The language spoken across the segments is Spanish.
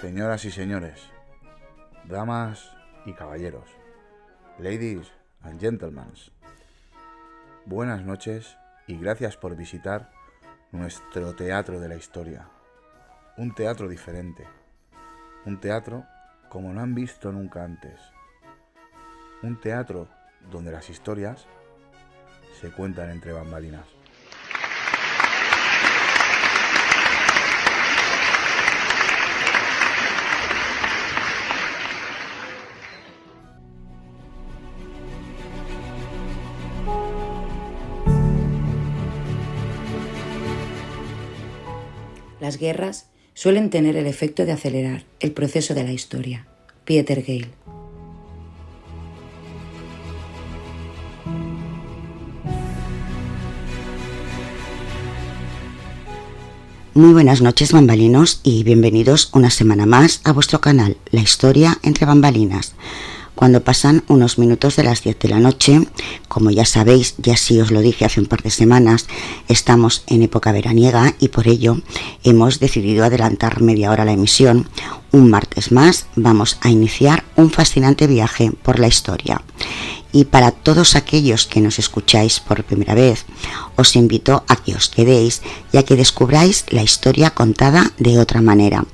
Señoras y señores, damas y caballeros, ladies and gentlemen, buenas noches y gracias por visitar nuestro teatro de la historia. Un teatro diferente, un teatro como no han visto nunca antes, un teatro donde las historias se cuentan entre bambalinas. Las guerras suelen tener el efecto de acelerar el proceso de la historia. Peter Gale. Muy buenas noches, bambalinos, y bienvenidos una semana más a vuestro canal, La Historia entre Bambalinas. Cuando pasan unos minutos de las 10 de la noche, como ya sabéis, y así os lo dije hace un par de semanas, estamos en época veraniega y por ello hemos decidido adelantar media hora la emisión. Un martes más vamos a iniciar un fascinante viaje por la historia. Y para todos aquellos que nos escucháis por primera vez, os invito a que os quedéis y a que descubráis la historia contada de otra manera,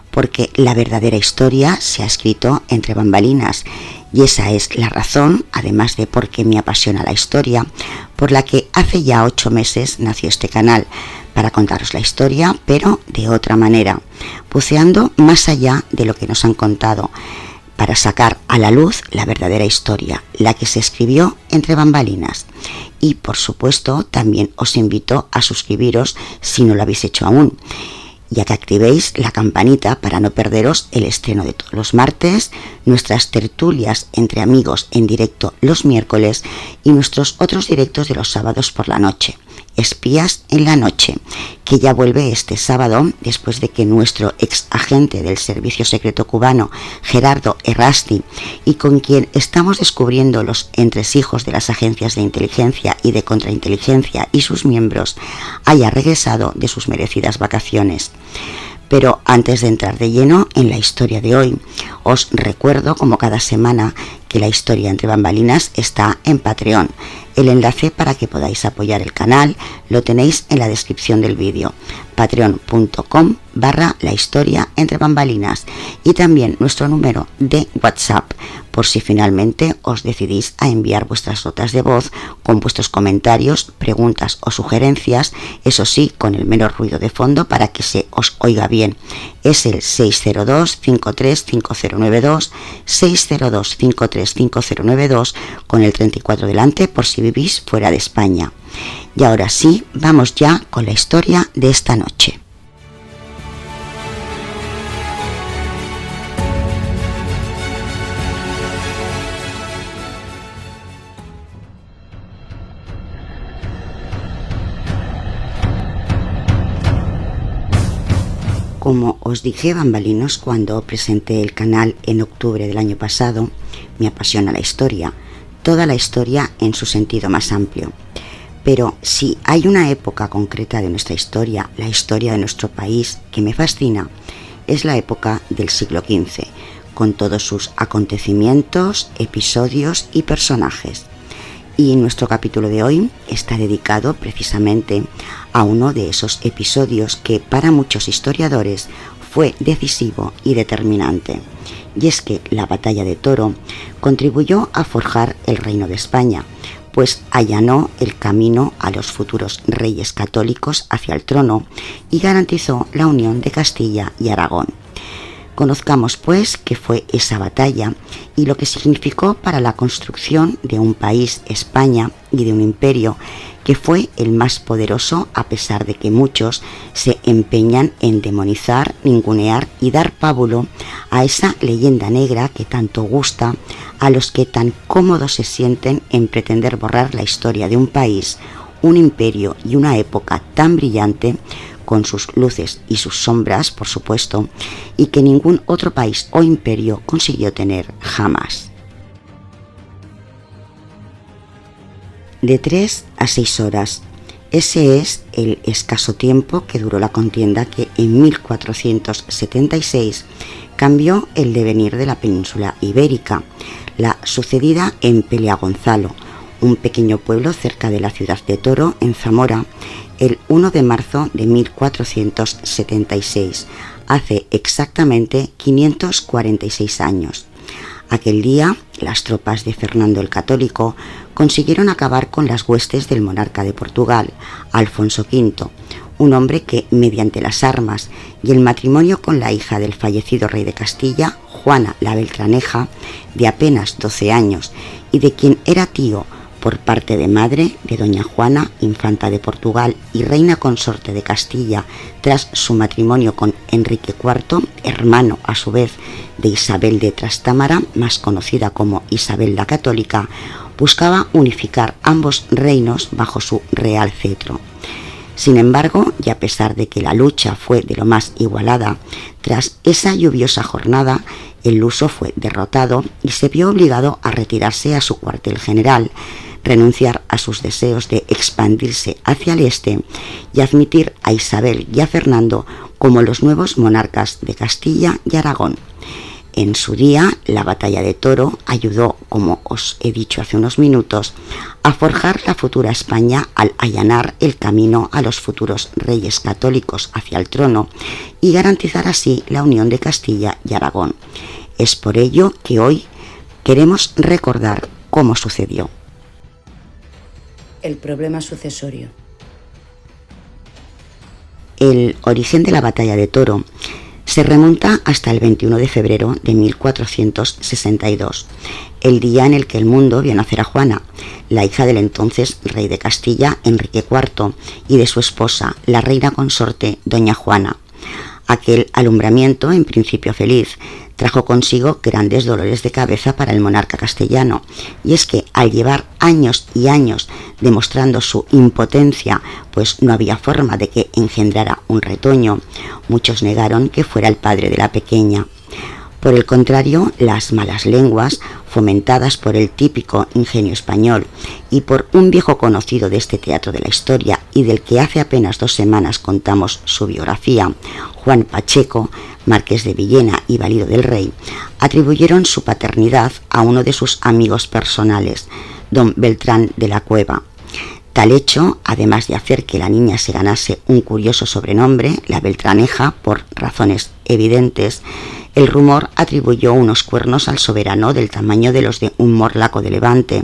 porque la verdadera historia se ha escrito entre bambalinas, y esa es la razón, además de por qué me apasiona la historia, por la que hace ya 8 meses nació este canal, para contaros la historia, pero de otra manera, buceando más allá de lo que nos han contado, para sacar a la luz la verdadera historia, la que se escribió entre bambalinas. Y por supuesto también os invito a suscribiros si no lo habéis hecho aún, y a que activéis la campanita para no perderos el estreno de todos los martes, nuestras tertulias entre amigos en directo los miércoles y nuestros otros directos de los sábados por la noche. Espías en la noche, que ya vuelve este sábado después de que nuestro ex agente del Servicio Secreto Cubano, Gerardo Errasti, y con quien estamos descubriendo los entresijos de las agencias de inteligencia y de contrainteligencia y sus miembros, haya regresado de sus merecidas vacaciones. Pero antes de entrar de lleno en la historia de hoy, os recuerdo, como cada semana, que la historia entre bambalinas está en Patreon. El enlace para que podáis apoyar el canal lo tenéis en la descripción del vídeo, patreon.com/la historia entre bambalinas, y también nuestro número de WhatsApp, por si finalmente os decidís a enviar vuestras notas de voz con vuestros comentarios, preguntas o sugerencias, eso sí, con el mero ruido de fondo para que se os oiga bien. Es el 602-535092, 602-535092, con el 34 delante por si vivís fuera de España. Y ahora sí, vamos ya con la historia de esta noche. Como os dije, bambalinos, cuando presenté el canal en octubre del año pasado, me apasiona la historia, toda la historia en su sentido más amplio. Pero si hay una época concreta de nuestra historia, la historia de nuestro país, que me fascina, es la época del siglo XV, con todos sus acontecimientos, episodios y personajes. Y nuestro capítulo de hoy está dedicado precisamente a uno de esos episodios que para muchos historiadores fue decisivo y determinante. Y es que la batalla de Toro contribuyó a forjar el reino de España, pues allanó el camino a los futuros reyes católicos hacia el trono y garantizó la unión de Castilla y Aragón. Conozcamos, pues, qué fue esa batalla y lo que significó para la construcción de un país, España, y de un imperio que fue el más poderoso, a pesar de que muchos se empeñan en demonizar, ningunear y dar pábulo a esa leyenda negra que tanto gusta a los que tan cómodos se sienten en pretender borrar la historia de un país, un imperio y una época tan brillante, con sus luces y sus sombras, por supuesto, y que ningún otro país o imperio consiguió tener jamás. De 3 a 6 horas, Ese es el escaso tiempo que duró la contienda que en 1476 cambió el devenir de la península ibérica, la sucedida en Peleagonzalo, un pequeño pueblo cerca de la ciudad de Toro, en Zamora, el 1 de marzo de 1476, hace exactamente 546 años. Aquel día, las tropas de Fernando el Católico consiguieron acabar con las huestes del monarca de Portugal, Alfonso V, un hombre que, mediante las armas y el matrimonio con la hija del fallecido rey de Castilla, Juana la Beltraneja, de apenas 12 años, y de quien era tío por parte de madre de doña Juana, infanta de Portugal y reina consorte de Castilla, tras su matrimonio con Enrique IV, hermano a su vez de Isabel de Trastámara, más conocida como Isabel la Católica, buscaba unificar ambos reinos bajo su real cetro. Sin embargo, y a pesar de que la lucha fue de lo más igualada, tras esa lluviosa jornada, el luso fue derrotado y se vio obligado a retirarse a su cuartel general, renunciar a sus deseos de expandirse hacia el este y admitir a Isabel y a Fernando como los nuevos monarcas de Castilla y Aragón. En su día, la batalla de Toro ayudó, como os he dicho hace unos minutos, a forjar la futura España al allanar el camino a los futuros reyes católicos hacia el trono y garantizar así la unión de Castilla y Aragón. Es por ello que hoy queremos recordar cómo sucedió. El problema sucesorio. El origen de la batalla de Toro se remonta hasta el 21 de febrero de 1462, el día en el que el mundo vio nacer a Juana, la hija del entonces rey de Castilla, Enrique IV, y de su esposa, la reina consorte, doña Juana. Aquel alumbramiento, en principio feliz, trajo consigo grandes dolores de cabeza para el monarca castellano, y es que al llevar años y años demostrando su impotencia, pues no había forma de que engendrara un retoño, muchos negaron que fuera el padre de la pequeña. Por el contrario, las malas lenguas, fomentadas por el típico ingenio español y por un viejo conocido de este teatro de la historia y del que hace apenas 2 semanas contamos su biografía, Juan Pacheco, marqués de Villena y valido del rey, atribuyeron su paternidad a uno de sus amigos personales, don Beltrán de la Cueva. Tal hecho, además de hacer que la niña se ganase un curioso sobrenombre, la Beltraneja, por razones evidentes, el rumor atribuyó unos cuernos al soberano del tamaño de los de un morlaco de Levante,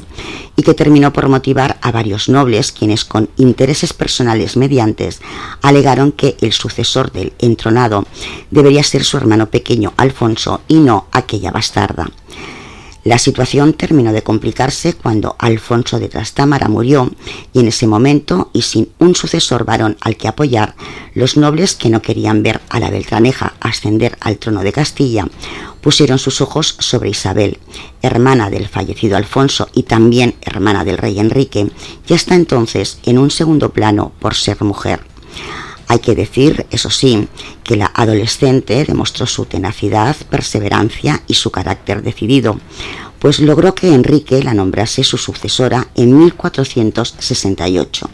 y que terminó por motivar a varios nobles quienes, con intereses personales mediantes, alegaron que el sucesor del entronado debería ser su hermano pequeño Alfonso y no aquella bastarda. La situación terminó de complicarse cuando Alfonso de Trastámara murió, y en ese momento, y sin un sucesor varón al que apoyar, los nobles que no querían ver a la Beltraneja ascender al trono de Castilla pusieron sus ojos sobre Isabel, hermana del fallecido Alfonso y también hermana del rey Enrique, y hasta entonces en un segundo plano por ser mujer. Hay que decir, eso sí, que la adolescente demostró su tenacidad, perseverancia y su carácter decidido, pues logró que Enrique la nombrase su sucesora en 1468,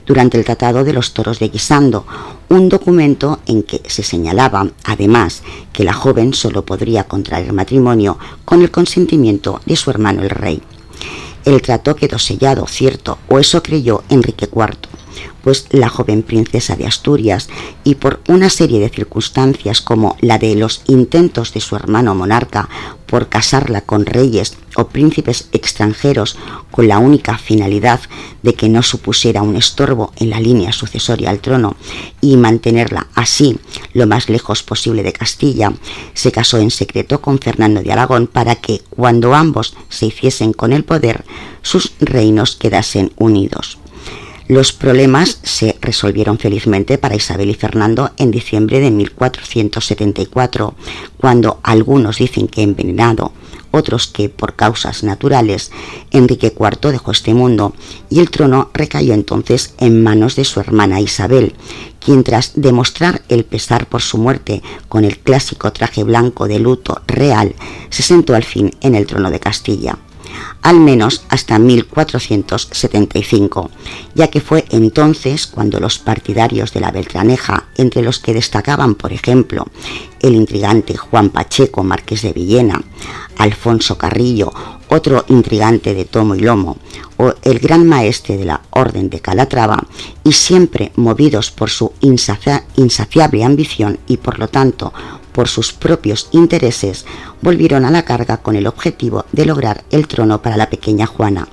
durante el Tratado de los Toros de Guisando, un documento en que se señalaba, además, que la joven solo podría contraer matrimonio con el consentimiento de su hermano el rey. El trato quedó sellado, cierto, o eso creyó Enrique IV, pues la joven princesa de Asturias, y por una serie de circunstancias como la de los intentos de su hermano monarca por casarla con reyes o príncipes extranjeros con la única finalidad de que no supusiera un estorbo en la línea sucesoria al trono y mantenerla así lo más lejos posible de Castilla, se casó en secreto con Fernando de Aragón para que, cuando ambos se hiciesen con el poder, sus reinos quedasen unidos. Los problemas se resolvieron felizmente para Isabel y Fernando en diciembre de 1474, cuando algunos dicen que envenenado, otros que por causas naturales, Enrique IV dejó este mundo y el trono recayó entonces en manos de su hermana Isabel, quien, tras demostrar el pesar por su muerte con el clásico traje blanco de luto real, se sentó al fin en el trono de Castilla. al menos hasta 1475, ya que fue entonces cuando los partidarios de la Beltraneja, entre los que destacaban, por ejemplo, el intrigante Juan Pacheco, marqués de Villena, Alfonso Carrillo, otro intrigante de tomo y lomo, o el gran maestre de la Orden de Calatrava, y siempre movidos por su insaciable ambición y por lo tanto por sus propios intereses, volvieron a la carga con el objetivo de lograr el trono para la pequeña Juana.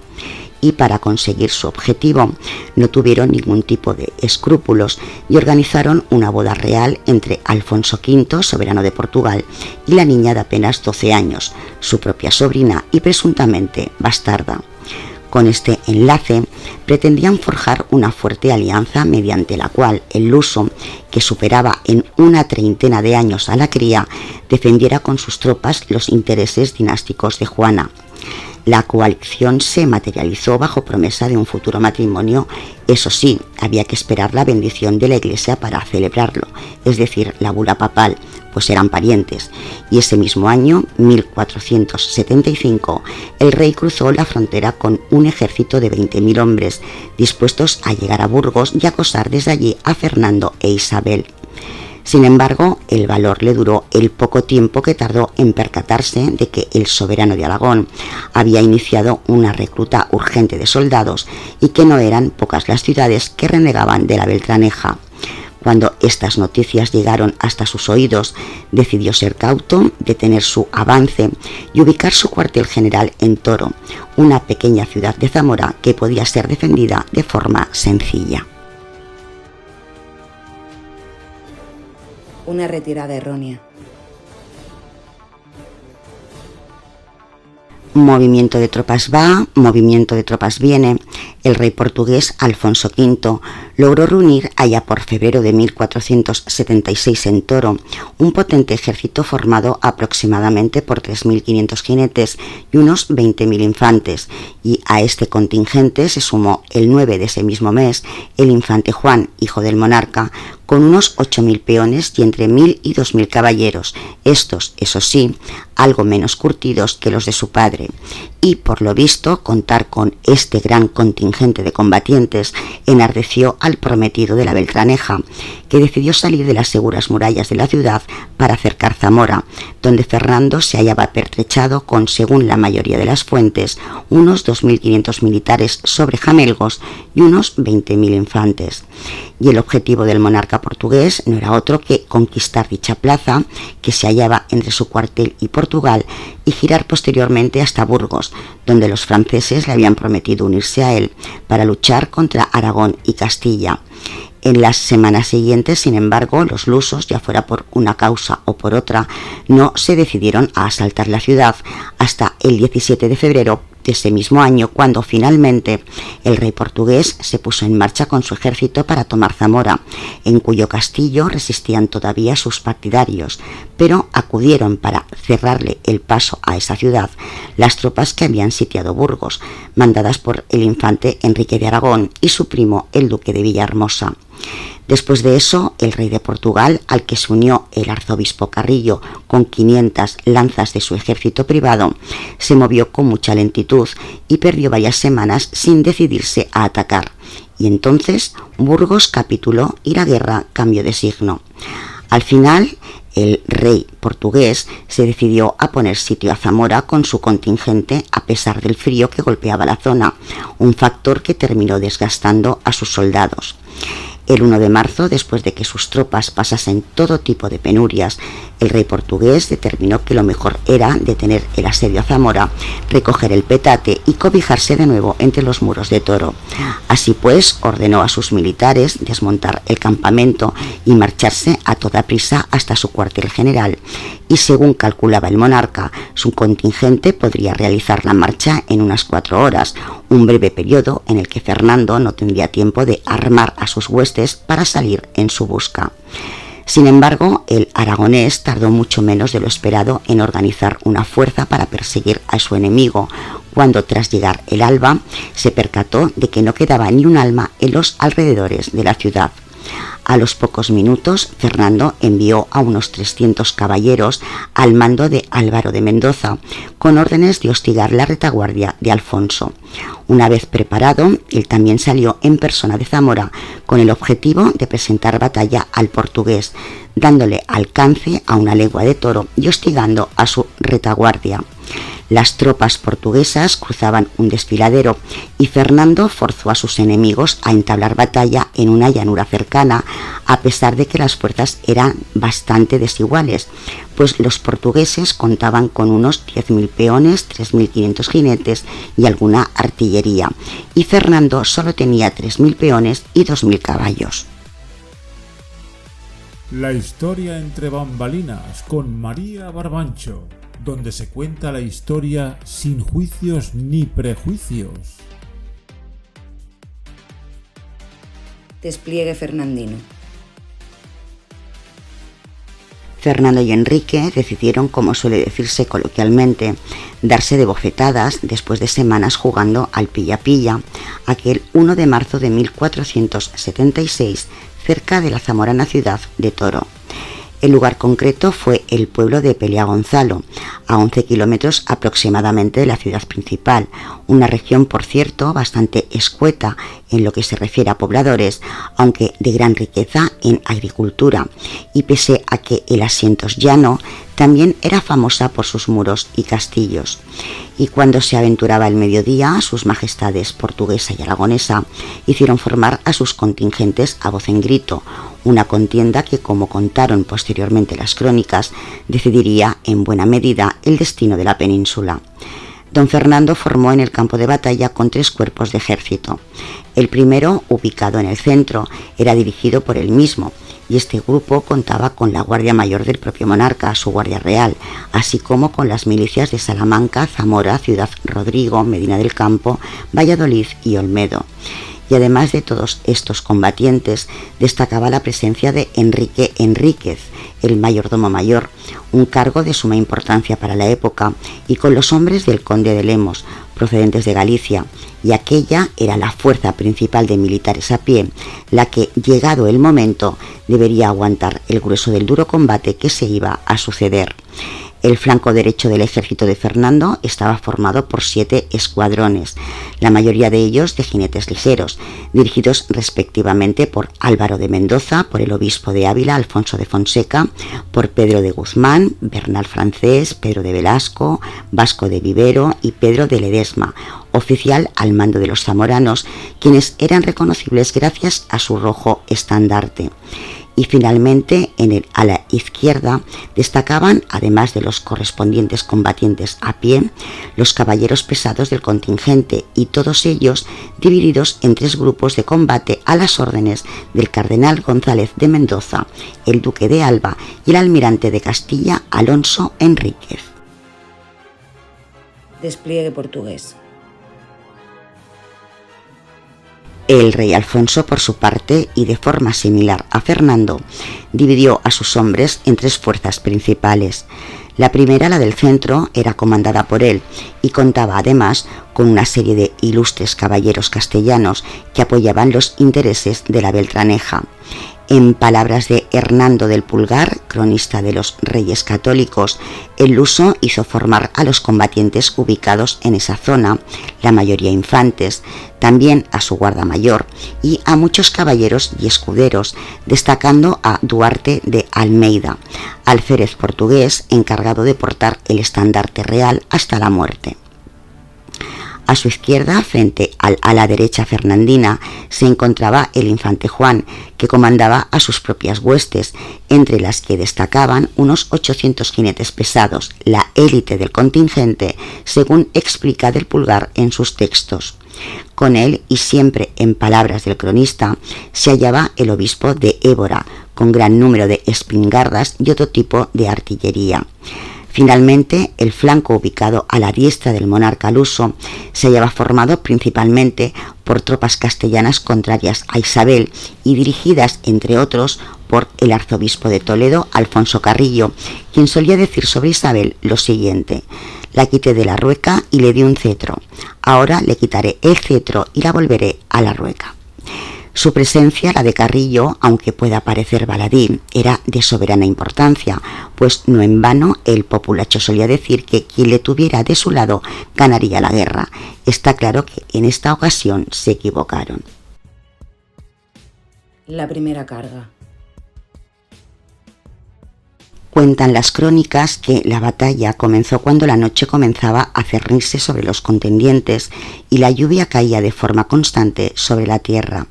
Y para conseguir su objetivo no tuvieron ningún tipo de escrúpulos y organizaron una boda real entre Alfonso V, soberano de Portugal, y la niña de apenas 12 años, su propia sobrina y presuntamente bastarda. Con este enlace pretendían forjar una fuerte alianza mediante la cual el luso, que superaba en una treintena de años a la cría, defendiera con sus tropas los intereses dinásticos de Juana. La coalición se materializó bajo promesa de un futuro matrimonio. Eso sí, había que esperar la bendición de la Iglesia para celebrarlo, es decir, la bula papal, pues eran parientes. Y ese mismo año, 1475, el rey cruzó la frontera con un ejército de 20.000 hombres, dispuestos a llegar a Burgos y acosar desde allí a Fernando e Isabel. Sin embargo, el valor le duró el poco tiempo que tardó en percatarse de que el soberano de Aragón había iniciado una recluta urgente de soldados y que no eran pocas las ciudades que renegaban de la Beltraneja. Cuando estas noticias llegaron hasta sus oídos, decidió ser cauto, detener su avance y ubicar su cuartel general en Toro, una pequeña ciudad de Zamora que podía ser defendida de forma sencilla. Una retirada errónea. Movimiento de tropas va, movimiento de tropas viene. El rey portugués Alfonso V logró reunir allá por febrero de 1476 en Toro un potente ejército formado aproximadamente por 3.500 jinetes y unos 20.000 infantes, y a este contingente se sumó el 9 de ese mismo mes el infante Juan, hijo del monarca, con unos 8.000 peones y entre 1.000 y 2.000 caballeros, estos, eso sí, algo menos curtidos que los de su padre. Y por lo visto, contar con este gran contingente de combatientes enardeció al prometido de la Beltraneja, que decidió salir de las seguras murallas de la ciudad para cercar Zamora, donde Fernando se hallaba pertrechado con, según la mayoría de las fuentes, unos 2.500 militares sobre jamelgos y unos 20.000 infantes. Y el objetivo del monarca portugués no era otro que conquistar dicha plaza, que se hallaba entre su cuartel y Portugal, y girar posteriormente hasta Burgos, donde los franceses le habían prometido unirse a él para luchar contra Aragón y Castilla. En las semanas siguientes, sin embargo, los lusos, ya fuera por una causa o por otra, no se decidieron a asaltar la ciudad hasta el 17 de febrero de ese mismo año, cuando finalmente el rey portugués se puso en marcha con su ejército para tomar Zamora, en cuyo castillo resistían todavía sus partidarios, pero acudieron para cerrarle el paso a esa ciudad las tropas que habían sitiado Burgos, mandadas por el infante Enrique de Aragón y su primo el duque de Villahermosa. Después de eso, el rey de Portugal, al que se unió el arzobispo Carrillo con 500 lanzas de su ejército privado, se movió con mucha lentitud y perdió varias semanas sin decidirse a atacar. Y entonces Burgos capituló y la guerra cambió de signo. Al final, el rey portugués se decidió a poner sitio a Zamora con su contingente a pesar del frío que golpeaba la zona, un factor que terminó desgastando a sus soldados. El 1 de marzo, después de que sus tropas pasasen todo tipo de penurias, el rey portugués determinó que lo mejor era detener el asedio a Zamora, recoger el petate y cobijarse de nuevo entre los muros de Toro. Así pues, ordenó a sus militares desmontar el campamento y marcharse a toda prisa hasta su cuartel general, y según calculaba el monarca, su contingente podría realizar la marcha en unas 4 horas, un breve periodo en el que Fernando no tendría tiempo de armar a sus huestes para salir en su busca. Sin embargo, el aragonés tardó mucho menos de lo esperado en organizar una fuerza para perseguir a su enemigo, cuando tras llegar el alba se percató de que no quedaba ni un alma en los alrededores de la ciudad. A los pocos minutos, Fernando envió a unos 300 caballeros al mando de Álvaro de Mendoza, con órdenes de hostigar la retaguardia de Alfonso. Una vez preparado, él también salió en persona de Zamora con el objetivo de presentar batalla al portugués, dándole alcance a una legua de Toro y hostigando a su retaguardia. Las tropas portuguesas cruzaban un desfiladero y Fernando forzó a sus enemigos a entablar batalla en una llanura cercana, a pesar de que las fuerzas eran bastante desiguales, pues los portugueses contaban con unos 10.000 peones, 3.500 jinetes y alguna artillería, y Fernando solo tenía 3.000 peones y 2.000 caballos. La historia entre bambalinas con María Barbancho, donde se cuenta la historia sin juicios ni prejuicios. Despliegue fernandino. Fernando y Enrique decidieron, como suele decirse coloquialmente, darse de bofetadas después de semanas jugando al pilla-pilla, aquel 1 de marzo de 1476, cerca de la zamorana ciudad de Toro. El lugar concreto fue el pueblo de Peleagonzalo, a 11 kilómetros aproximadamente de la ciudad principal, una región, por cierto, bastante escueta en lo que se refiere a pobladores, aunque de gran riqueza en agricultura, y pese a que el asiento es llano, también era famosa por sus muros y castillos. Y cuando se aventuraba el mediodía, sus majestades portuguesa y aragonesa hicieron formar a sus contingentes a voz en grito, una contienda que, como contaron posteriormente las crónicas, decidiría en buena medida el destino de la península. Don Fernando formó en el campo de batalla con 3 cuerpos de ejército. El primero, ubicado en el centro, era dirigido por él mismo, y este grupo contaba con la Guardia Mayor del propio monarca, su Guardia Real, así como con las milicias de Salamanca, Zamora, Ciudad Rodrigo, Medina del Campo, Valladolid y Olmedo. Y además de todos estos combatientes, destacaba la presencia de Enrique Enríquez, el mayordomo mayor, un cargo de suma importancia para la época, y con los hombres del conde de Lemos, procedentes de Galicia, y aquella era la fuerza principal de militares a pie, la que, llegado el momento, debería aguantar el grueso del duro combate que se iba a suceder. El flanco derecho del ejército de Fernando estaba formado por 7 escuadrones, la mayoría de ellos de jinetes ligeros, dirigidos respectivamente por Álvaro de Mendoza, por el obispo de Ávila, Alfonso de Fonseca, por Pedro de Guzmán, Bernal Francés, Pedro de Velasco, Vasco de Vivero y Pedro de Ledesma, oficial al mando de los zamoranos, quienes eran reconocibles gracias a su rojo estandarte. Y finalmente, en el ala izquierda destacaban, además de los correspondientes combatientes a pie, los caballeros pesados del contingente, y todos ellos divididos en 3 grupos de combate a las órdenes del cardenal González de Mendoza, el duque de Alba y el almirante de Castilla Alonso Enríquez. Despliegue portugués. El rey Alfonso, por su parte, y de forma similar a Fernando, dividió a sus hombres en 3 fuerzas principales. La primera, la del centro, era comandada por él y contaba además con una serie de ilustres caballeros castellanos que apoyaban los intereses de la Beltraneja. En palabras de Hernando del Pulgar, cronista de los Reyes Católicos, el luso hizo formar a los combatientes ubicados en esa zona, la mayoría infantes, también a su guarda mayor y a muchos caballeros y escuderos, destacando a Duarte de Almeida, alférez portugués encargado de portar el estandarte real hasta la muerte. A su izquierda, frente al ala derecha fernandina, se encontraba el infante Juan, que comandaba a sus propias huestes, entre las que destacaban unos 800 jinetes pesados, la élite del contingente, según explica del Pulgar en sus textos. Con él, y siempre en palabras del cronista, se hallaba el obispo de Évora, con gran número de espingardas y otro tipo de artillería. Finalmente, el flanco ubicado a la diestra del monarca luso se hallaba formado principalmente por tropas castellanas contrarias a Isabel y dirigidas, entre otros, por el arzobispo de Toledo, Alfonso Carrillo, quien solía decir sobre Isabel lo siguiente: la quité de la rueca y le di un cetro, ahora le quitaré el cetro y la volveré a la rueca. Su presencia, la de Carrillo, aunque pueda parecer baladí, era de soberana importancia, pues no en vano el populacho solía decir que quien le tuviera de su lado ganaría la guerra. Está claro que en esta ocasión se equivocaron. La primera carga. Cuentan las crónicas que la batalla comenzó cuando la noche comenzaba a cernirse sobre los contendientes y la lluvia caía de forma constante sobre la tierra.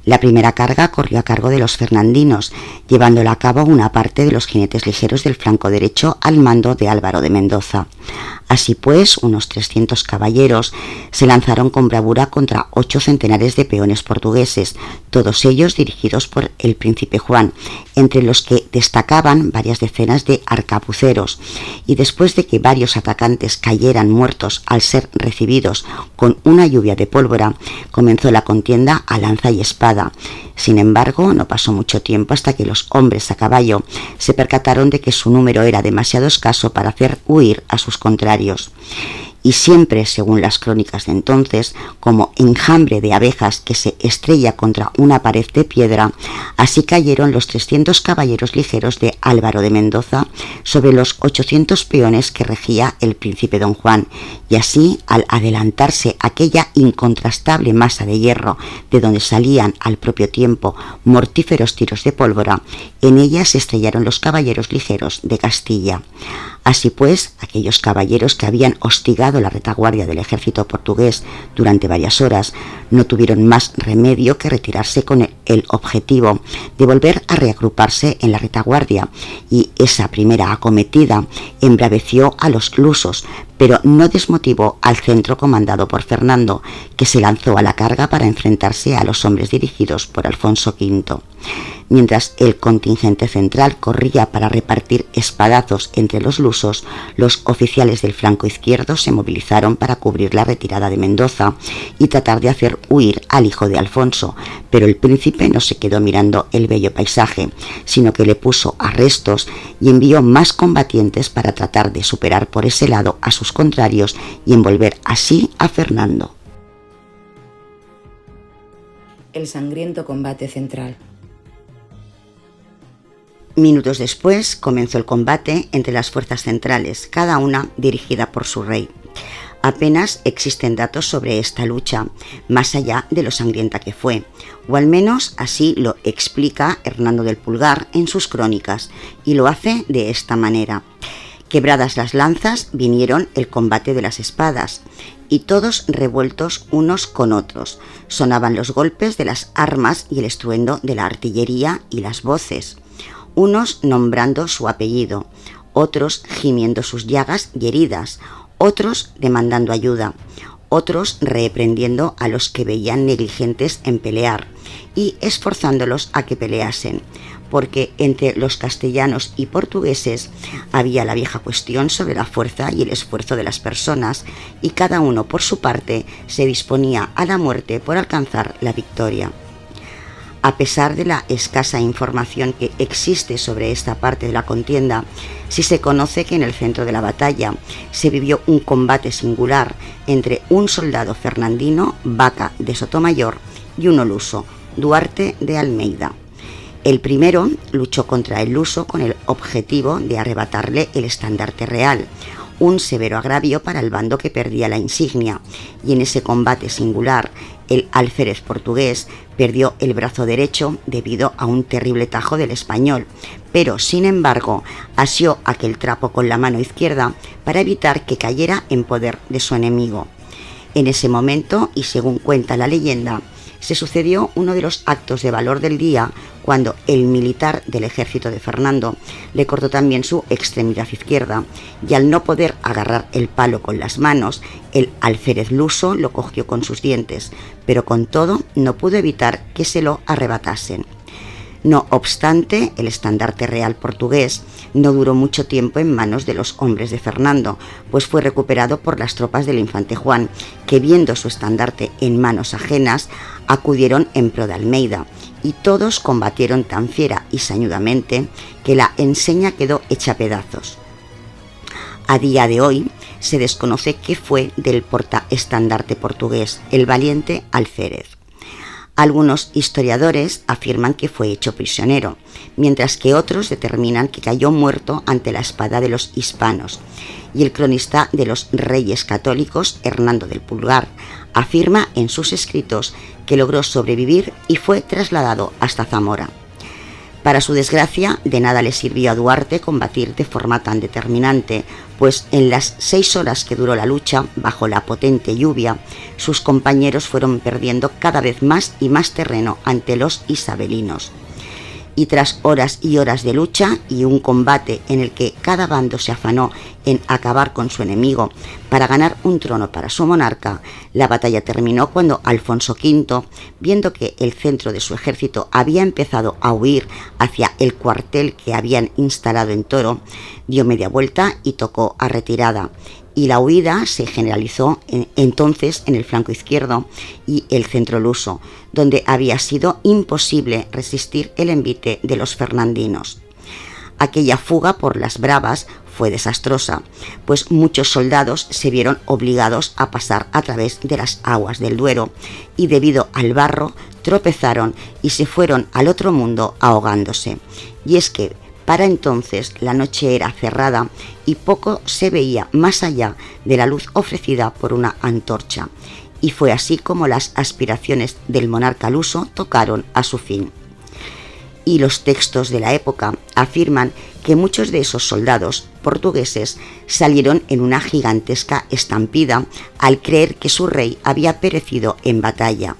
La primera carga corrió a cargo de los fernandinos, llevándola a cabo una parte de los jinetes ligeros del flanco derecho al mando de Álvaro de Mendoza. Así pues, unos 300 caballeros se lanzaron con bravura contra 8 centenares de peones portugueses, todos ellos dirigidos por el príncipe Juan, entre los que destacaban varias decenas de arcabuceros, y después de que varios atacantes cayeran muertos al ser recibidos con una lluvia de pólvora, comenzó la contienda a lanza y espada. Sin embargo, no pasó mucho tiempo hasta que los hombres a caballo se percataron de que su número era demasiado escaso para hacer huir a sus contrarios. Y siempre, según las crónicas de entonces, como enjambre de abejas que se estrella contra una pared de piedra, así cayeron los 300 caballeros ligeros de Álvaro de Mendoza sobre los 800 peones que regía el príncipe don Juan, y así, al adelantarse aquella incontrastable masa de hierro de donde salían al propio tiempo mortíferos tiros de pólvora, en ella se estrellaron los caballeros ligeros de Castilla. Así pues, aquellos caballeros que habían hostigado la retaguardia del ejército portugués durante varias horas no tuvieron más remedio que retirarse con el objetivo de volver a reagruparse en la retaguardia, y esa primera acometida embraveció a los lusos, pero no desmotivó al centro comandado por Fernando, que se lanzó a la carga para enfrentarse a los hombres dirigidos por Alfonso V. Mientras el contingente central corría para repartir espadazos entre los lusos, los oficiales del flanco izquierdo se movilizaron para cubrir la retirada de Mendoza y tratar de hacer huir al hijo de Alfonso, pero el príncipe no se quedó mirando el bello paisaje, sino que le puso arrestos y envió más combatientes para tratar de superar por ese lado a sus contrarios y envolver así a Fernando. El sangriento combate central. Minutos después comenzó el combate entre las fuerzas centrales, cada una dirigida por su rey. Apenas existen datos sobre esta lucha, más allá de lo sangrienta que fue, o al menos así lo explica Hernando del Pulgar en sus crónicas, y lo hace de esta manera. Quebradas las lanzas, vinieron el combate de las espadas, y todos revueltos unos con otros. Sonaban los golpes de las armas y el estruendo de la artillería y las voces. Unos nombrando su apellido, otros gimiendo sus llagas y heridas, otros demandando ayuda, otros reprendiendo a los que veían negligentes en pelear y esforzándolos a que peleasen, porque entre los castellanos y portugueses había la vieja cuestión sobre la fuerza y el esfuerzo de las personas, y cada uno por su parte se disponía a la muerte por alcanzar la victoria. A pesar de la escasa información que existe sobre esta parte de la contienda, sí se conoce que en el centro de la batalla se vivió un combate singular entre un soldado fernandino, Vaca de Sotomayor, y uno luso, Duarte de Almeida. El primero luchó contra el luso con el objetivo de arrebatarle el estandarte real, un severo agravio para el bando que perdía la insignia, y en ese combate singular el alférez portugués perdió el brazo derecho debido a un terrible tajo del español, pero sin embargo asió aquel trapo con la mano izquierda para evitar que cayera en poder de su enemigo. En ese momento, y según cuenta la leyenda, se sucedió uno de los actos de valor del día cuando el militar del ejército de Fernando le cortó también su extremidad izquierda, y al no poder agarrar el palo con las manos, el alférez luso lo cogió con sus dientes, pero con todo no pudo evitar que se lo arrebatasen. No obstante, el estandarte real portugués no duró mucho tiempo en manos de los hombres de Fernando, pues fue recuperado por las tropas del infante Juan, que viendo su estandarte en manos ajenas, acudieron en pro de Almeida, y todos combatieron tan fiera y sañudamente que la enseña quedó hecha pedazos. A día de hoy se desconoce qué fue del portaestandarte portugués, el valiente alférez. Algunos historiadores afirman que fue hecho prisionero, mientras que otros determinan que cayó muerto ante la espada de los hispanos. Y el cronista de los Reyes Católicos, Hernando del Pulgar, afirma en sus escritos que logró sobrevivir y fue trasladado hasta Zamora. Para su desgracia, de nada le sirvió a Duarte combatir de forma tan determinante, pues en las 6 horas que duró la lucha, bajo la potente lluvia, sus compañeros fueron perdiendo cada vez más y más terreno ante los isabelinos. Y tras horas y horas de lucha y un combate en el que cada bando se afanó en acabar con su enemigo para ganar un trono para su monarca, la batalla terminó cuando Alfonso V, viendo que el centro de su ejército había empezado a huir hacia el cuartel que habían instalado en Toro, dio media vuelta y tocó a retirada. Y la huida se generalizó entonces en el flanco izquierdo y el centro luso, donde había sido imposible resistir el envite de los fernandinos. Aquella fuga por las bravas fue desastrosa, pues muchos soldados se vieron obligados a pasar a través de las aguas del Duero y debido al barro tropezaron y se fueron al otro mundo ahogándose. Y es que para entonces la noche era cerrada y poco se veía más allá de la luz ofrecida por una antorcha, y fue así como las aspiraciones del monarca luso tocaron a su fin. Y los textos de la época afirman que muchos de esos soldados portugueses salieron en una gigantesca estampida al creer que su rey había perecido en batalla.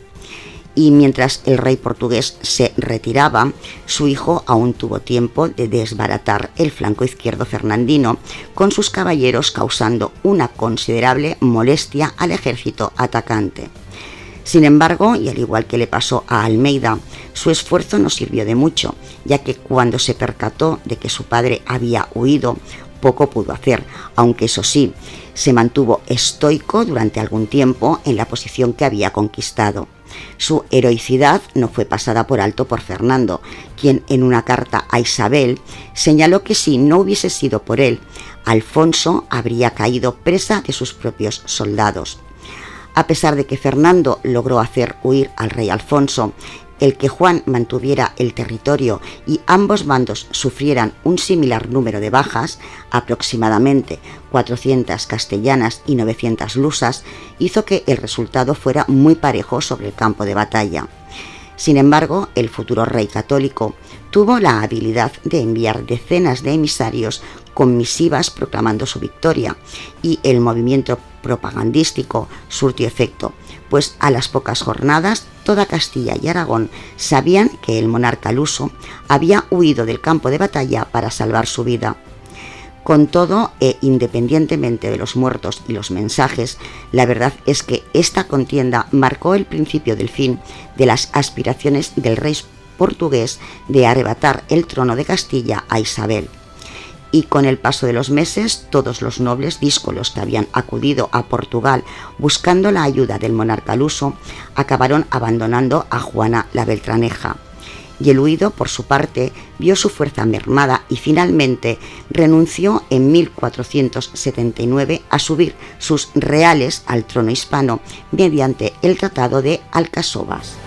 Y mientras el rey portugués se retiraba, su hijo aún tuvo tiempo de desbaratar el flanco izquierdo fernandino con sus caballeros, causando una considerable molestia al ejército atacante. Sin embargo, y al igual que le pasó a Almeida, su esfuerzo no sirvió de mucho, ya que cuando se percató de que su padre había huido, poco pudo hacer, aunque eso sí, se mantuvo estoico durante algún tiempo en la posición que había conquistado. Su heroicidad no fue pasada por alto por Fernando, quien en una carta a Isabel señaló que si no hubiese sido por él, Alfonso habría caído presa de sus propios soldados. A pesar de que Fernando logró hacer huir al rey Alfonso, el que Juan mantuviera el territorio y ambos bandos sufrieran un similar número de bajas, aproximadamente 400 castellanas y 900 lusas, hizo que el resultado fuera muy parejo sobre el campo de batalla. Sin embargo, el futuro rey católico tuvo la habilidad de enviar decenas de emisarios con misivas proclamando su victoria, y el movimiento propagandístico surtió efecto, pues a las pocas jornadas toda Castilla y Aragón sabían que el monarca luso había huido del campo de batalla para salvar su vida. Con todo, e independientemente de los muertos y los mensajes, la verdad es que esta contienda marcó el principio del fin de las aspiraciones del rey portugués de arrebatar el trono de Castilla a Isabel. Y con el paso de los meses, todos los nobles díscolos que habían acudido a Portugal buscando la ayuda del monarca luso acabaron abandonando a Juana la Beltraneja. Y el huido, por su parte, vio su fuerza mermada y finalmente renunció en 1479 a subir sus reales al trono hispano mediante el Tratado de Alcasovas.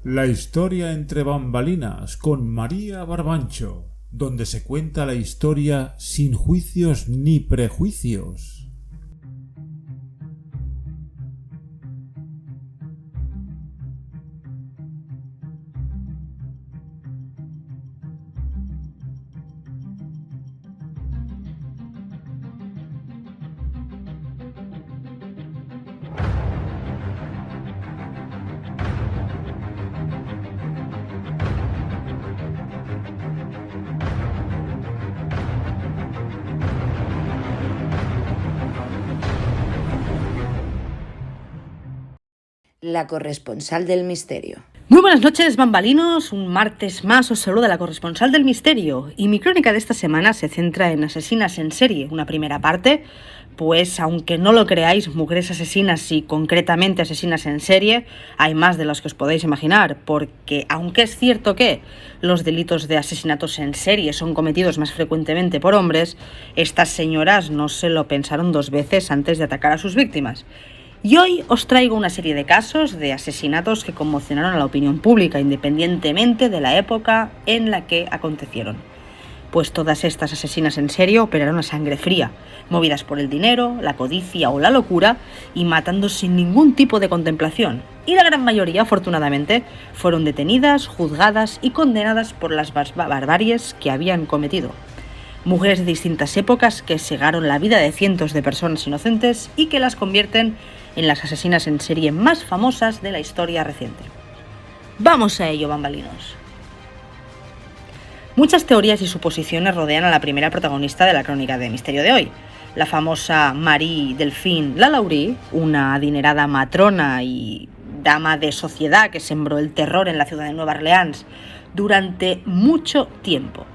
La historia entre bambalinas con María Barbancho, donde se cuenta la historia sin juicios ni prejuicios. La corresponsal del misterio. Muy buenas noches, bambalinos. Un martes más os saluda la corresponsal del misterio. Y mi crónica de esta semana se centra en asesinas en serie. Una primera parte Pues aunque no lo creáis, mujeres asesinas y concretamente asesinas en serie, hay más de las que os podéis imaginar, porque aunque es cierto que los delitos de asesinatos en serie son cometidos más frecuentemente por hombres, estas señoras no se lo pensaron dos veces antes de atacar a sus víctimas. Y hoy os traigo una serie de casos de asesinatos que conmocionaron a la opinión pública, independientemente de la época en la que acontecieron. Pues todas estas asesinas en serie operaron a sangre fría, movidas por el dinero, la codicia o la locura y matando sin ningún tipo de contemplación. Y la gran mayoría, afortunadamente, fueron detenidas, juzgadas y condenadas por las barbaries que habían cometido. Mujeres de distintas épocas que cegaron la vida de cientos de personas inocentes y que las convierten en las asesinas en serie más famosas de la historia reciente. ¡Vamos a ello, bambalinos! Muchas teorías y suposiciones rodean a la primera protagonista de la crónica de misterio de hoy, la famosa Marie Delphine Lalaurie, una adinerada matrona y dama de sociedad que sembró el terror en la ciudad de Nueva Orleans durante mucho tiempo.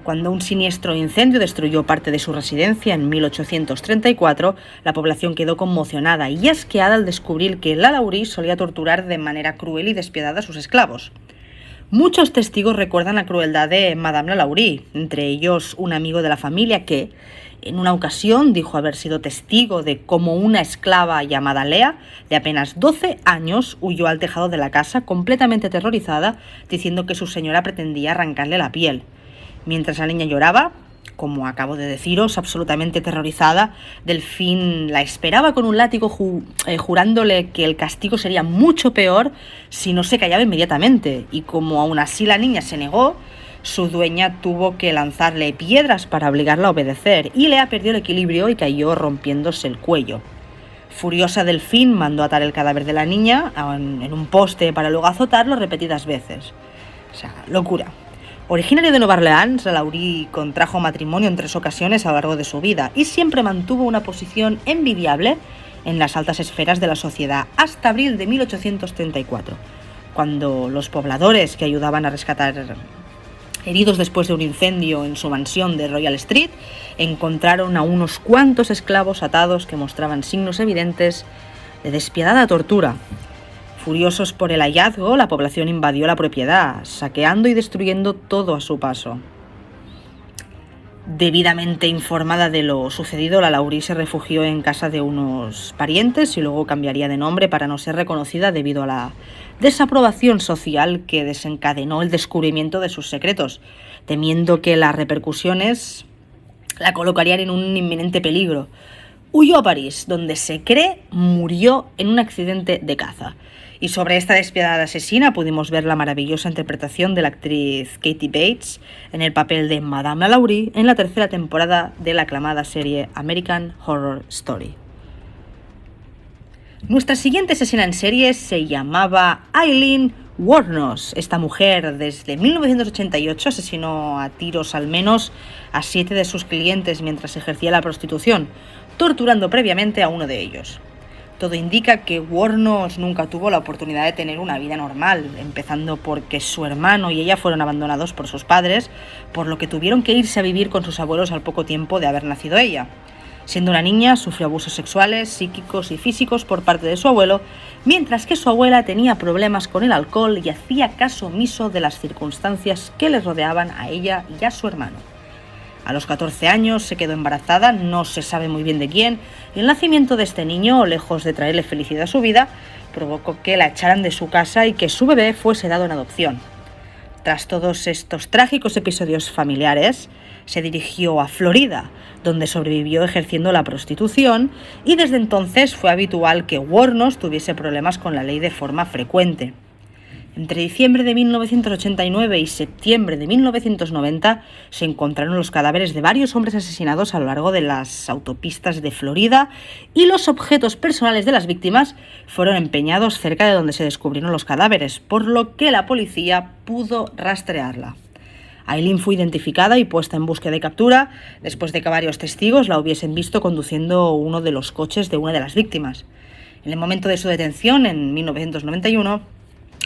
Cuando un siniestro incendio destruyó parte de su residencia en 1834, la población quedó conmocionada y asqueada al descubrir que Lalaurie solía torturar de manera cruel y despiadada a sus esclavos. Muchos testigos recuerdan la crueldad de Madame Lalaurie, entre ellos un amigo de la familia que, en una ocasión, dijo haber sido testigo de cómo una esclava llamada Lea, de apenas 12 años, huyó al tejado de la casa completamente aterrorizada, diciendo que su señora pretendía arrancarle la piel. Mientras la niña lloraba, como acabo de deciros, absolutamente aterrorizada, Delphine la esperaba con un látigo jurándole que el castigo sería mucho peor si no se callaba inmediatamente, y como aún así la niña se negó, su dueña tuvo que lanzarle piedras para obligarla a obedecer, y Lea perdió el equilibrio y cayó rompiéndose el cuello. Furiosa, Delphine mandó atar el cadáver de la niña en un poste para luego azotarlo repetidas veces. O sea, locura. Originario de Nueva Orleans, Lalaurie contrajo matrimonio en 3 ocasiones a lo largo de su vida y siempre mantuvo una posición envidiable en las altas esferas de la sociedad hasta abril de 1834, cuando los pobladores que ayudaban a rescatar heridos después de un incendio en su mansión de Royal Street encontraron a unos cuantos esclavos atados que mostraban signos evidentes de despiadada tortura. Furiosos por el hallazgo, la población invadió la propiedad, saqueando y destruyendo todo a su paso. Debidamente informada de lo sucedido, Lalaurie se refugió en casa de unos parientes y luego cambiaría de nombre para no ser reconocida debido a la desaprobación social que desencadenó el descubrimiento de sus secretos, temiendo que las repercusiones la colocarían en un inminente peligro. Huyó a París, donde se cree murió en un accidente de caza. Y sobre esta despiadada asesina pudimos ver la maravillosa interpretación de la actriz Kathy Bates en el papel de Madame Lalaurie en la 3ª temporada de la aclamada serie American Horror Story. Nuestra siguiente asesina en serie se llamaba Aileen Wuornos. Esta mujer desde 1988 asesinó a tiros al menos a 7 de sus clientes mientras ejercía la prostitución, torturando previamente a uno de ellos. Todo indica que Wuornos nunca tuvo la oportunidad de tener una vida normal, empezando porque su hermano y ella fueron abandonados por sus padres, por lo que tuvieron que irse a vivir con sus abuelos al poco tiempo de haber nacido ella. Siendo una niña, sufrió abusos sexuales, psíquicos y físicos por parte de su abuelo, mientras que su abuela tenía problemas con el alcohol y hacía caso omiso de las circunstancias que les rodeaban a ella y a su hermano. A los 14 años se quedó embarazada, no se sabe muy bien de quién, y el nacimiento de este niño, lejos de traerle felicidad a su vida, provocó que la echaran de su casa y que su bebé fuese dado en adopción. Tras todos estos trágicos episodios familiares, se dirigió a Florida, donde sobrevivió ejerciendo la prostitución, y desde entonces fue habitual que Wuornos tuviese problemas con la ley de forma frecuente. Entre diciembre de 1989 y septiembre de 1990 se encontraron los cadáveres de varios hombres asesinados a lo largo de las autopistas de Florida y los objetos personales de las víctimas fueron empeñados cerca de donde se descubrieron los cadáveres, por lo que la policía pudo rastrearla. Aileen fue identificada y puesta en búsqueda y captura después de que varios testigos la hubiesen visto conduciendo uno de los coches de una de las víctimas. En el momento de su detención, en 1991,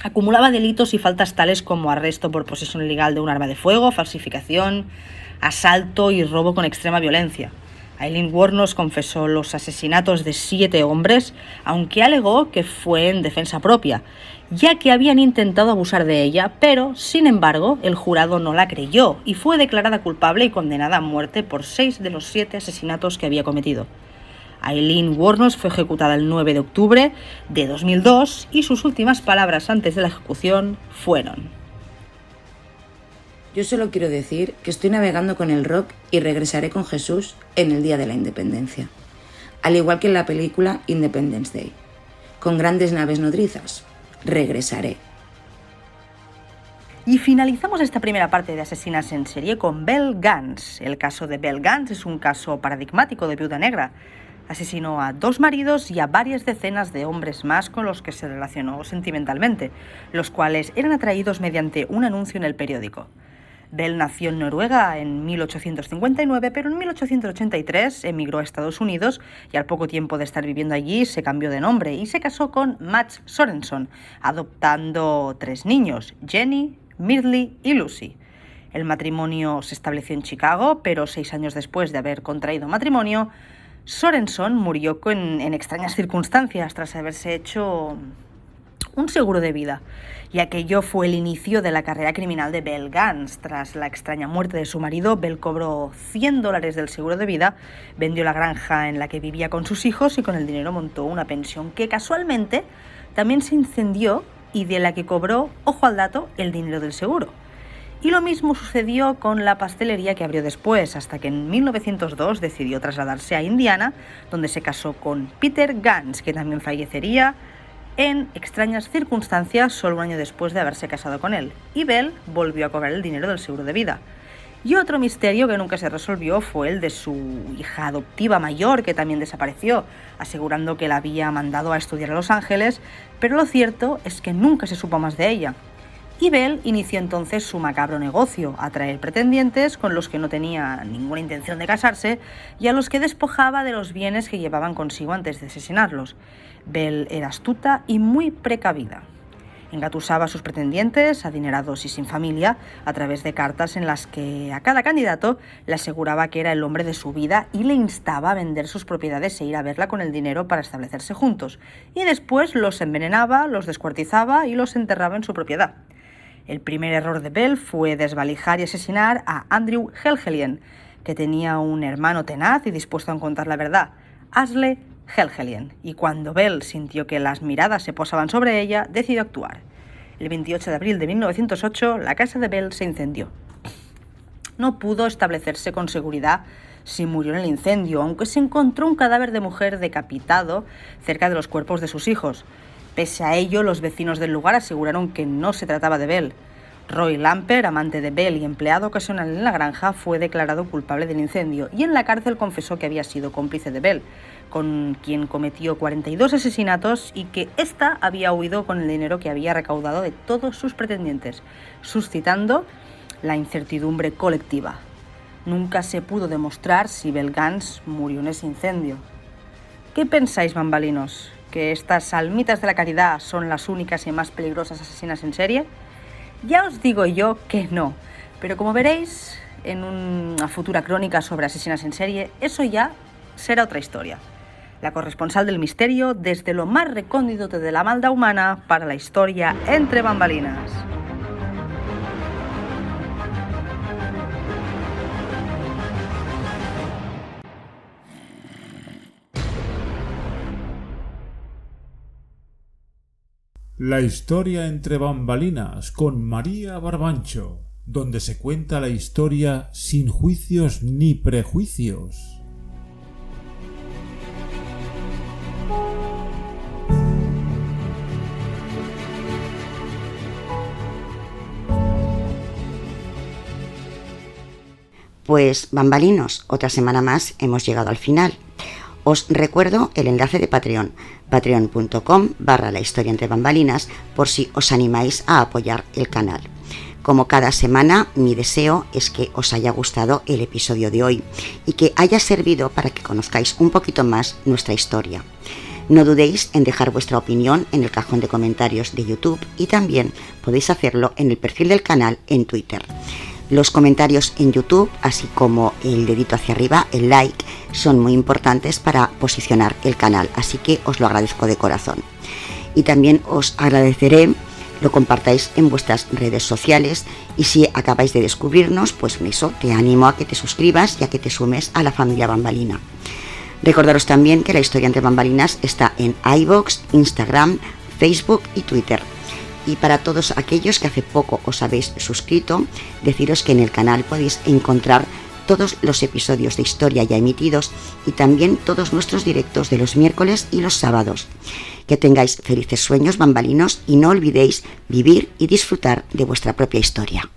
acumulaba delitos y faltas tales como arresto por posesión ilegal de un arma de fuego, falsificación, asalto y robo con extrema violencia. Aileen Wuornos confesó los asesinatos de 7 hombres, aunque alegó que fue en defensa propia, ya que habían intentado abusar de ella, pero, sin embargo, el jurado no la creyó y fue declarada culpable y condenada a muerte por 6 de los 7 asesinatos que había cometido. Aileen Wuornos fue ejecutada el 9 de octubre de 2002 y sus últimas palabras antes de la ejecución fueron: yo solo quiero decir que estoy navegando con el rock y regresaré con Jesús en el día de la independencia, al igual que en la película Independence Day. Con grandes naves nodrizas, regresaré. Y finalizamos esta primera parte de Asesinas en Serie con Belle Gans. El caso de Belle Gans es un caso paradigmático de viuda negra. Asesinó a 2 maridos y a varias decenas de hombres más con los que se relacionó sentimentalmente, los cuales eran atraídos mediante un anuncio en el periódico. Belle nació en Noruega en 1859, pero en 1883 emigró a Estados Unidos y al poco tiempo de estar viviendo allí se cambió de nombre y se casó con Mats Sorenson, adoptando 3 niños, Jenny, Mirli y Lucy. El matrimonio se estableció en Chicago, pero 6 años después de haber contraído matrimonio, Sorenson murió en extrañas circunstancias tras haberse hecho un seguro de vida, y aquello fue el inicio de la carrera criminal de Belle Gans. Tras la extraña muerte de su marido, Belle cobró $100 del seguro de vida, vendió la granja en la que vivía con sus hijos y con el dinero montó una pensión que casualmente también se incendió y de la que cobró, ojo al dato, el dinero del seguro. Y lo mismo sucedió con la pastelería que abrió después, hasta que en 1902 decidió trasladarse a Indiana, donde se casó con Peter Gans, que también fallecería en extrañas circunstancias solo un año después de haberse casado con él. Y Belle volvió a cobrar el dinero del seguro de vida. Y otro misterio que nunca se resolvió fue el de su hija adoptiva mayor, que también desapareció, asegurando que la había mandado a estudiar a Los Ángeles, pero lo cierto es que nunca se supo más de ella. Y Belle inició entonces su macabro negocio, atraer pretendientes con los que no tenía ninguna intención de casarse y a los que despojaba de los bienes que llevaban consigo antes de asesinarlos. Belle era astuta y muy precavida. Engatusaba a sus pretendientes, adinerados y sin familia, a través de cartas en las que a cada candidato le aseguraba que era el hombre de su vida y le instaba a vender sus propiedades e ir a verla con el dinero para establecerse juntos. Y después los envenenaba, los descuartizaba y los enterraba en su propiedad. El primer error de Belle fue desvalijar y asesinar a Andrew Helgelien, que tenía un hermano tenaz y dispuesto a contar la verdad, Asle Helgelien, y cuando Belle sintió que las miradas se posaban sobre ella, decidió actuar. El 28 de abril de 1908, la casa de Belle se incendió. No pudo establecerse con seguridad si murió en el incendio, aunque se encontró un cadáver de mujer decapitado cerca de los cuerpos de sus hijos. Pese a ello, los vecinos del lugar aseguraron que no se trataba de Belle. Roy Lamper, amante de Belle y empleado ocasional en la granja, fue declarado culpable del incendio y en la cárcel confesó que había sido cómplice de Belle, con quien cometió 42 asesinatos y que ésta había huido con el dinero que había recaudado de todos sus pretendientes, suscitando la incertidumbre colectiva. Nunca se pudo demostrar si Belle Gans murió en ese incendio. ¿Qué pensáis, bambalinos? ¿Que estas almitas de la caridad son las únicas y más peligrosas asesinas en serie? Ya os digo yo que no, pero como veréis en una futura crónica sobre asesinas en serie, eso ya será otra historia. La corresponsal del misterio desde lo más recóndito de la maldad humana para la historia entre bambalinas. La historia entre bambalinas con María Barbancho, donde se cuenta la historia sin juicios ni prejuicios. Pues bambalinos, otra semana más hemos llegado al final. Os recuerdo el enlace de Patreon, patreon.com/la historia entre bambalinas, por si os animáis a apoyar el canal. Como cada semana, mi deseo es que os haya gustado el episodio de hoy y que haya servido para que conozcáis un poquito más nuestra historia. No dudéis en dejar vuestra opinión en el cajón de comentarios de YouTube y también podéis hacerlo en el perfil del canal en Twitter. Los comentarios en YouTube, así como el dedito hacia arriba, el like, son muy importantes para posicionar el canal, así que os lo agradezco de corazón. Y también os agradeceré lo compartáis en vuestras redes sociales, y si acabáis de descubrirnos, pues eso, te animo a que te suscribas y a que te sumes a la familia Bambalina. Recordaros también que La Historia entre Bambalinas está en iVoox, Instagram, Facebook y Twitter. Y para todos aquellos que hace poco os habéis suscrito, deciros que en el canal podéis encontrar todos los episodios de historia ya emitidos y también todos nuestros directos de los miércoles y los sábados. Que tengáis felices sueños bambalinos y no olvidéis vivir y disfrutar de vuestra propia historia.